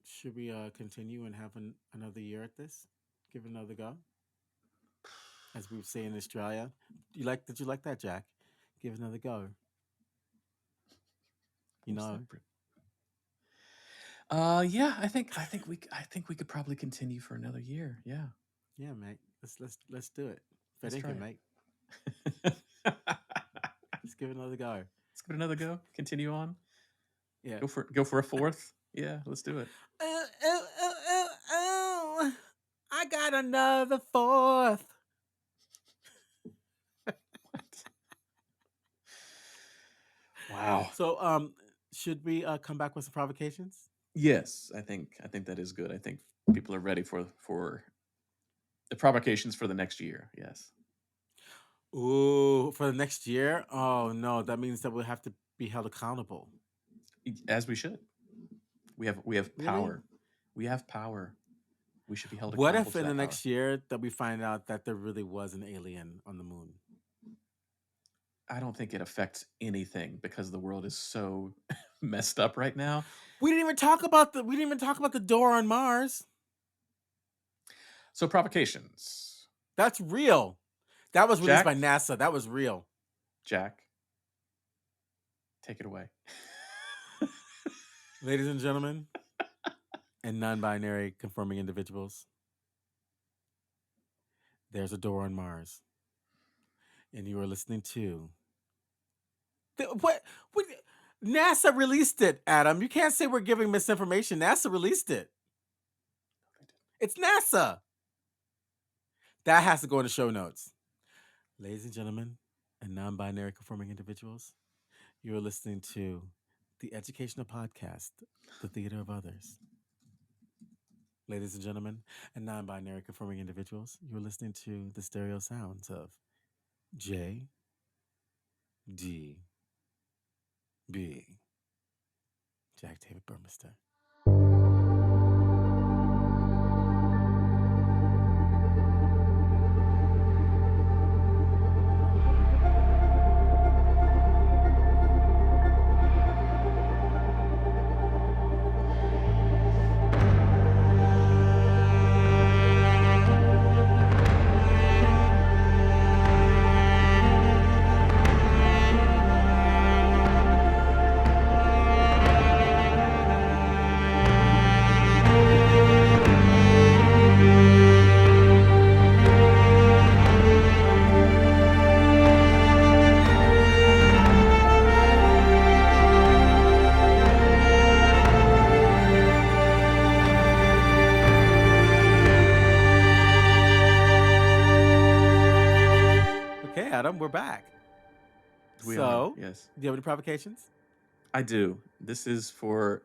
should we continue and have another year at this? Give it another go, as we say in Australia. Did you like that, Jack? Give it another go. You What's know, that? Yeah, I think we could probably continue for another year. Yeah. yeah, mate. Let's do it. Let's try Fedinkin, mate. it. Let's give it another go. Let's give it another go. Continue on. Yeah. Go for a fourth. Yeah, let's do it. Oh, I got another fourth. What? Wow. So, should we come back with some provocations? Yes, I think that is good. I think people are ready for the provocations for the next year. Yes. Ooh, for the next year? Oh no, that means that we'll have to be held accountable. As we should. We have Really? power. We have power. We should be held What accountable if to in the that power. next year that we find out that there really was an alien on the moon? I don't think it affects anything because the world is so messed up right now. We didn't even talk about the door on Mars. So provocations. That's real. That was released Jack? by NASA. That was real. Jack, take it away. Ladies and gentlemen, and non-binary conforming individuals, there's a door on Mars. And you are listening to what NASA released it, Adam. You can't say we're giving misinformation. NASA released it. It's NASA. That has to go in the show notes. Ladies and gentlemen, and non-binary conforming individuals, you are listening to the educational podcast, The Theater of Others. Ladies and gentlemen, and non-binary conforming individuals, you're listening to the stereo sounds of J D B Jack David Burmeister. Okay, Adam, we're back. We are, So, yes. do you have any provocations? I do. This is for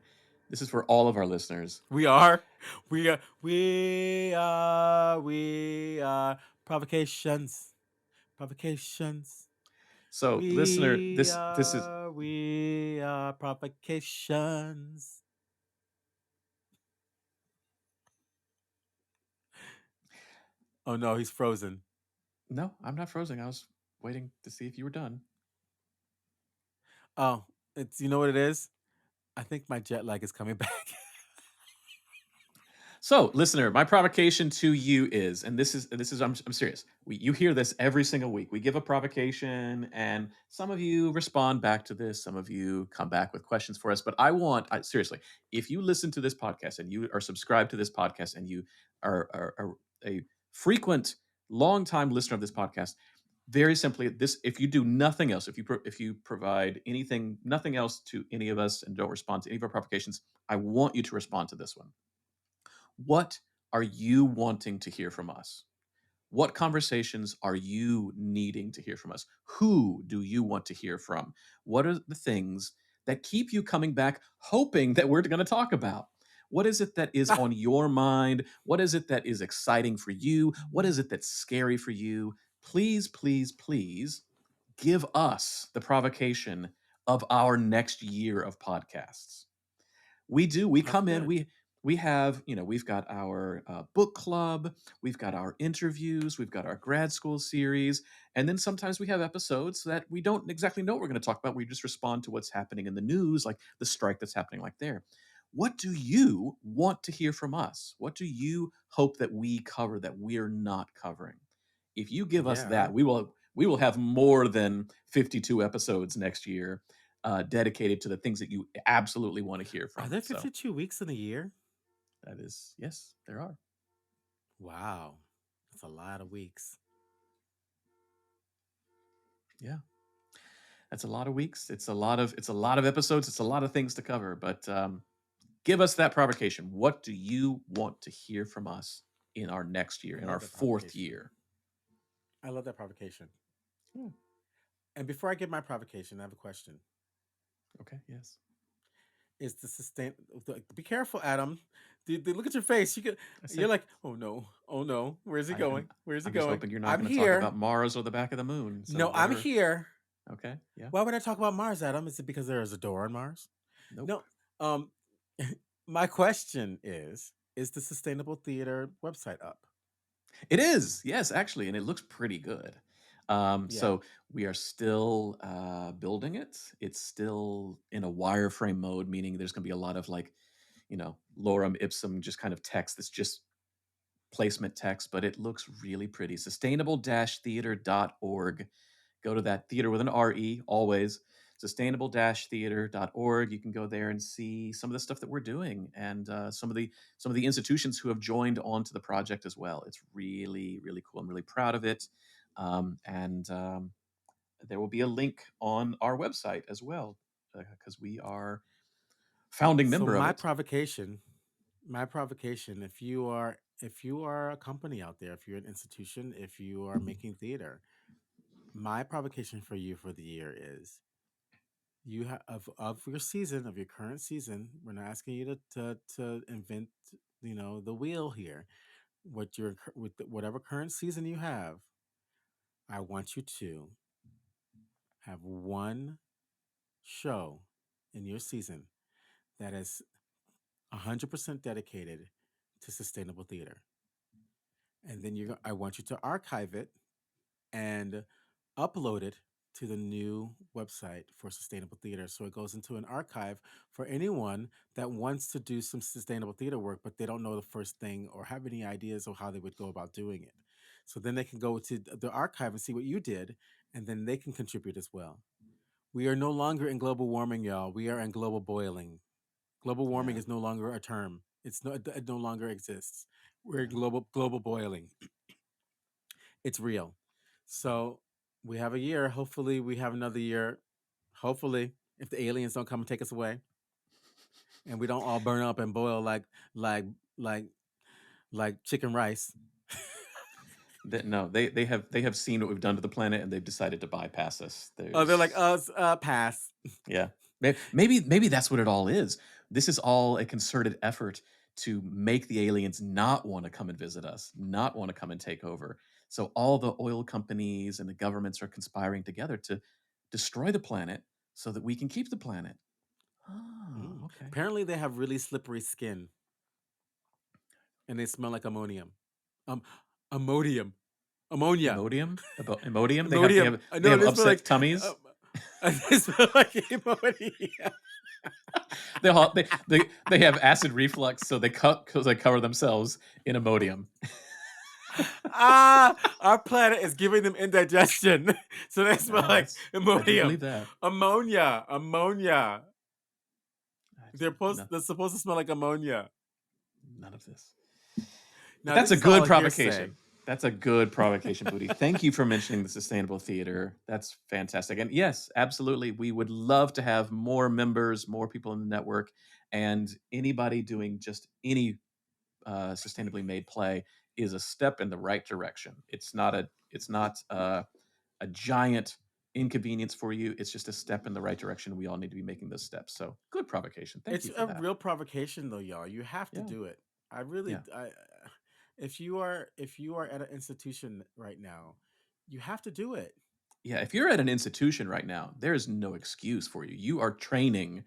all of our listeners. We are provocations. Provocations. So, listener, this is We are provocations. Oh no, he's frozen. no, I'm not frozen. waiting to see if you were done. Oh, it's, you know what it is? I think my jet lag is coming back. So, listener, my provocation to you is, and this is I'm serious. You hear this every single week. We give a provocation, and some of you respond back to this. Some of you come back with questions for us. But seriously, if you listen to this podcast and you are subscribed to this podcast and you are a frequent, long time listener of this podcast, very simply, this if you do nothing else, if you provide nothing else to any of us and don't respond to any of our provocations, I want you to respond to this one. What are you wanting to hear from us? What conversations are you needing to hear from us? Who do you want to hear from? What are the things that keep you coming back hoping that we're going to talk about? What is it that is on your mind? What is it that is exciting for you? What is it that's scary for you? Please, please, please give us the provocation of our next year of podcasts. We do. We That's come in. good. We have, we've got our book club, we've got our interviews, we've got our grad school series, and then sometimes we have episodes that we don't exactly know what we're going to talk about. We just respond to what's happening in the news, like the strike that's happening, like there. What do you want to hear from us? What do you hope that we cover that we're not covering? If you give us Yeah. that, we will have more than 52 episodes next year dedicated to the things that you absolutely want to hear Are from. there So 52 weeks in a year? that is, yes, there are. Wow. That's a lot of weeks. Yeah, that's a lot of weeks. It's a lot of episodes. It's a lot of things to cover. But give us that provocation. What do you want to hear from us in our next year, I in our love that fourth provocation. year? I love that provocation. Hmm. And before I give my provocation, I have a question. Okay. Yes. Is the sustain? Be careful, Adam. Look at your face. I You're said like, oh no, oh no. Where's he I am. going? Where's he I'm just going? hoping you're not I'm going to talk here. about Mars or the back of the moon. So No, I'm whatever. here. Okay. Yeah. Why would I talk about Mars, Adam? Is it because there is a door on Mars? Nope. No. Um, my question is the Sustainable Theater website up? It is, yes, actually, and it looks pretty good. Yeah. So we are still building it. It's still in a wireframe mode, meaning there's going to be a lot of like, lorem ipsum, just kind of text that's just placement text, but it looks really pretty. Sustainable-theater.org. Go to that, theater with an RE, always. Sustainable-theater.org. You can go there and see some of the stuff that we're doing and some of the institutions who have joined onto the project as well. It's really, really cool. I'm really proud of it. And there will be a link on our website as well because we are founding So member of my it. provocation, if you are a company out there, if you're an institution, if you are making theater, my provocation for you for the year is you have of your season, of your current season. We're not asking you to invent, the wheel here. Whatever current season you have, I want you to have one show in your season that is 100% dedicated to sustainable theater. And then I want you to archive it and upload it to the new website for sustainable theater. So it goes into an archive for anyone that wants to do some sustainable theater work, but they don't know the first thing or have any ideas of how they would go about doing it. So then they can go to the archive and see what you did, and then they can contribute as well. We are no longer in global warming, y'all. We are in global boiling. Global warming Yeah, is no longer a term. It no longer exists. We're in yeah. global boiling. It's real. So we have a year. Hopefully, we have another year. Hopefully, if the aliens don't come and take us away, and we don't all burn up and boil like like like chicken rice. No, they have seen what we've done to the planet and they've decided to bypass us. Oh, they're like There's us. Pass. Yeah. Maybe that's what it all is. This is all a concerted effort to make the aliens not want to come and visit us, not want to come and take over. So all the oil companies and the governments are conspiring together to destroy the planet so that we can keep the planet. Oh, okay. Apparently, they have really slippery skin, and they smell like ammonium. Um, Ammonium. Ammonia. Imodium? About Imodium? They Imodium. have they No, have they smell upset like. tummies. Um, they smell like ammonia. They have acid reflux, so they cover themselves in Imodium. Our planet is giving them indigestion, so they smell No, like that's I do ammonium, believe that. ammonia. No, They're supposed to smell like ammonia. none of this. But Now that's this a is all good hearsay. provocation. That's a good provocation, Booty. Thank you for mentioning the sustainable theater. That's fantastic. And yes, absolutely, we would love to have more members, more people in the network, and anybody doing just any sustainably made play is a step in the right direction. It's not a giant inconvenience for you. It's just a step in the right direction. We all need to be making those steps. So good provocation. Thank It's you for a that. real provocation, though, y'all. You have to Yeah. do it. I really, Yeah. if you are at an institution right now, you have to do it. Yeah. If you're at an institution right now, there is no excuse for you. You are training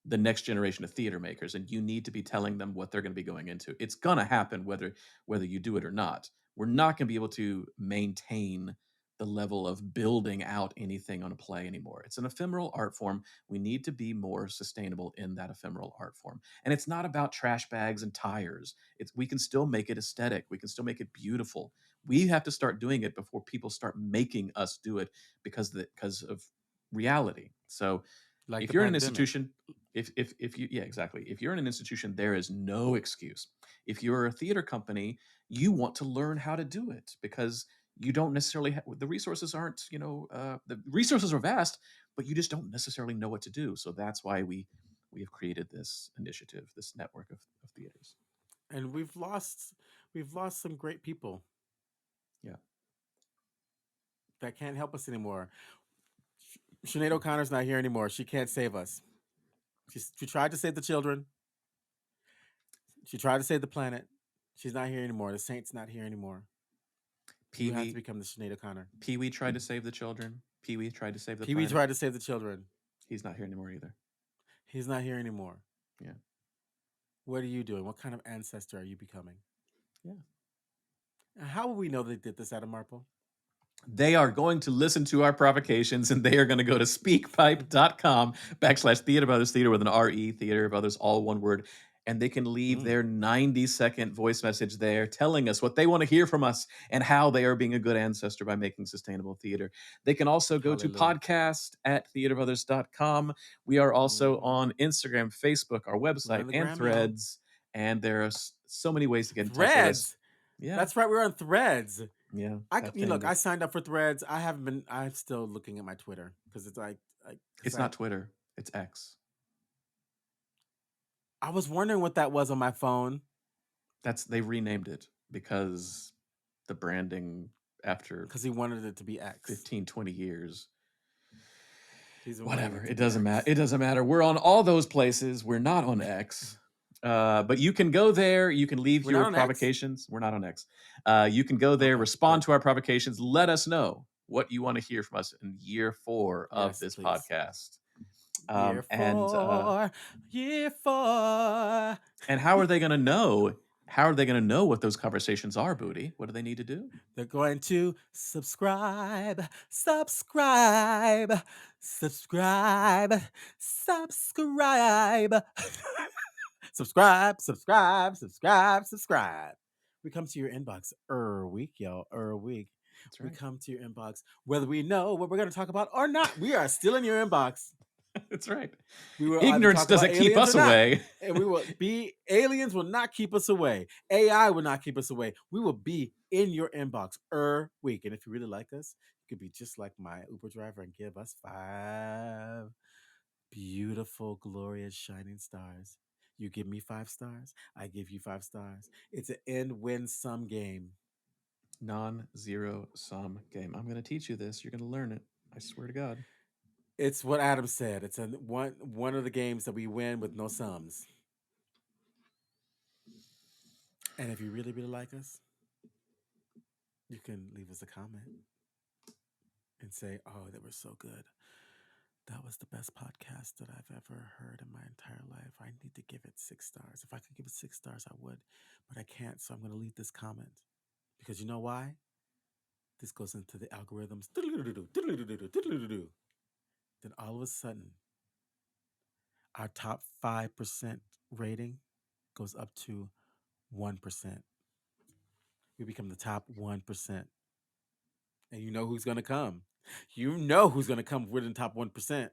the next generation of theater makers, and you need to be telling them what they're going to be going into. It's going to happen whether you do it or not. We're not going to be able to maintain the level of building out anything on a play anymore. It's an ephemeral art form. We need to be more sustainable in that ephemeral art form. And it's not about trash bags and tires. We can still make it aesthetic. We can still make it beautiful. We have to start doing it before people start making us do it because of reality. So Like if the you're in an pandemic. institution, if you yeah, exactly, if you're in an institution, there is no excuse. If you're a theater company, you want to learn how to do it because you don't necessarily the resources aren't, the resources are vast, but you just don't necessarily know what to do. So that's why we have created this initiative, this network of theaters. And we've lost some great people Yeah. that can't help us anymore. Sinead O'Connor's not here anymore. She can't save us. She tried to save the children. She tried to save the planet. She's not here anymore. The Saint's not here anymore. You have to Pee-wee become the Sinead O'Connor. Pee-wee tried to save the children. Pee-wee tried to save the Pee Wee planet. tried to save the children. He's not here anymore either. He's not here anymore. Yeah. What are you doing? What kind of ancestor are you becoming? Yeah. And how will we know they did this at a Marple? They are going to listen to our provocations and they are going to go to speakpipe.com/Theater of Others, theater with an R-E, Theater of Others, all one word. And they can leave their 90-second voice message there telling us what they want to hear from us and how they are being a good ancestor by making sustainable theater. They can also go to Hallelujah. podcast@theaterofothers.com. We are also on Instagram, Facebook, our We're website, on the and gram, y'all. Threads. And there are so many ways to get in touch with us. Threads. Yeah. That's right. We're on Threads. Yeah. Look, I signed up for Threads. I'm still looking at my Twitter because it's like, It's not Twitter. It's X. I was wondering what that was on my phone. They renamed it because the branding after Because he wanted it to be X. 15, 20 years. Whatever. It doesn't matter. It doesn't matter. We're on all those places. We're not on X. But you can go there. You can leave your provocations. We're not on X. You can go there, respond to our provocations. Let us know what you want to hear from us in year 4 of this podcast. Year four. And how are they going to know? How are they going to know what those conversations are, Booty? What do they need to do? They're going to subscribe. Subscribe. We come to your inbox week, y'all. Week. That's right. We come to your inbox whether we know what we're going to talk about or not. We are still in your inbox. That's right. We will Ignorance doesn't keep us away. And aliens will not keep us away. AI will not keep us away. We will be in your inbox week. And if you really like us, you could be just like my Uber driver and give us 5 beautiful, glorious, shining stars. You give me 5 stars, I give you 5 stars. It's an end-win-sum game. Non-zero sum game. I'm going to teach you this. You're going to learn it. I swear to God. It's what Adam said. It's one of the games that we win with no sums. And if you really, really like us, you can leave us a comment and say, "Oh, they were so good. That was the best podcast that I've ever heard in my entire life. I need to give it 6 stars. If I could give it 6 stars, I would, but I can't. So I'm going to leave this comment because you know why? This goes into the algorithms. Then all of a sudden, our top 5% rating goes up to 1%. We become the top 1%. And you know who's going to come. You know who's going to come within the top 1%.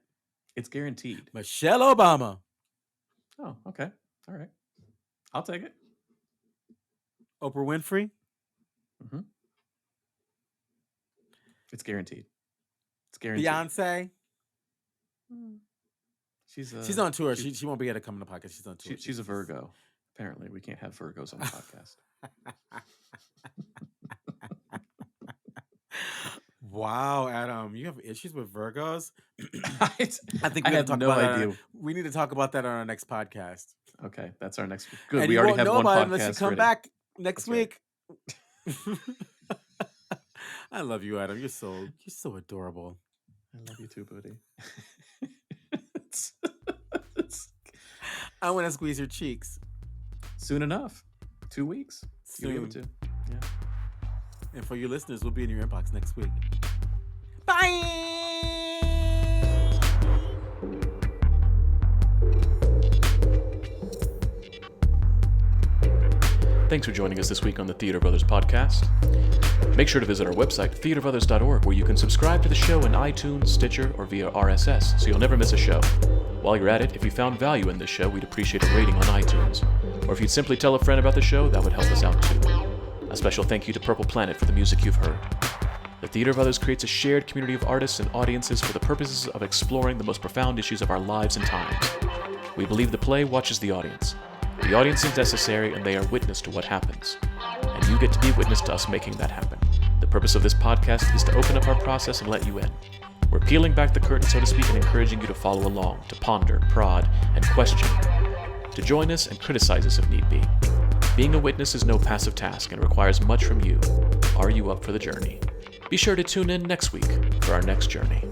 It's guaranteed. Michelle Obama. Oh, okay. All right. I'll take it. Oprah Winfrey. Mm-hmm. It's guaranteed. It's guaranteed. Beyonce. She's on tour. She won't be able to come on the podcast. She's on tour. She's a Virgo. Apparently, we can't have Virgos on the podcast. Wow, Adam, you have issues with Virgos? I think have no idea. We need to talk about that on our next podcast. Okay, that's our next. Good. And we you already won't have know one about podcast it unless you come ready. back next That's week. Right. I love you, Adam. You're so adorable. I love you too, Budi. I want to squeeze your cheeks. Soon enough. 2 weeks. Soon. You'll be able to. Yeah. And for your listeners, we'll be in your inbox next week. Bye! Thanks for joining us this week on the Theater Brothers podcast. Make sure to visit our website, theaterbrothers.org, where you can subscribe to the show in iTunes, Stitcher, or via RSS, so you'll never miss a show. While you're at it, if you found value in this show, we'd appreciate a rating on iTunes. Or if you'd simply tell a friend about the show, that would help us out too. A special thank you to Purple Planet for the music you've heard. The Theater Brothers creates a shared community of artists and audiences for the purposes of exploring the most profound issues of our lives and times. We believe the play watches the audience. The audience is necessary, and they are witness to what happens. And you get to be witness to us making that happen. The purpose of this podcast is to open up our process and let you in. We're peeling back the curtain, so to speak, and encouraging you to follow along, to ponder, prod, and question, to join us and criticize us if need be. Being a witness is no passive task and requires much from you. Are you up for the journey? Be sure to tune in next week for our next journey.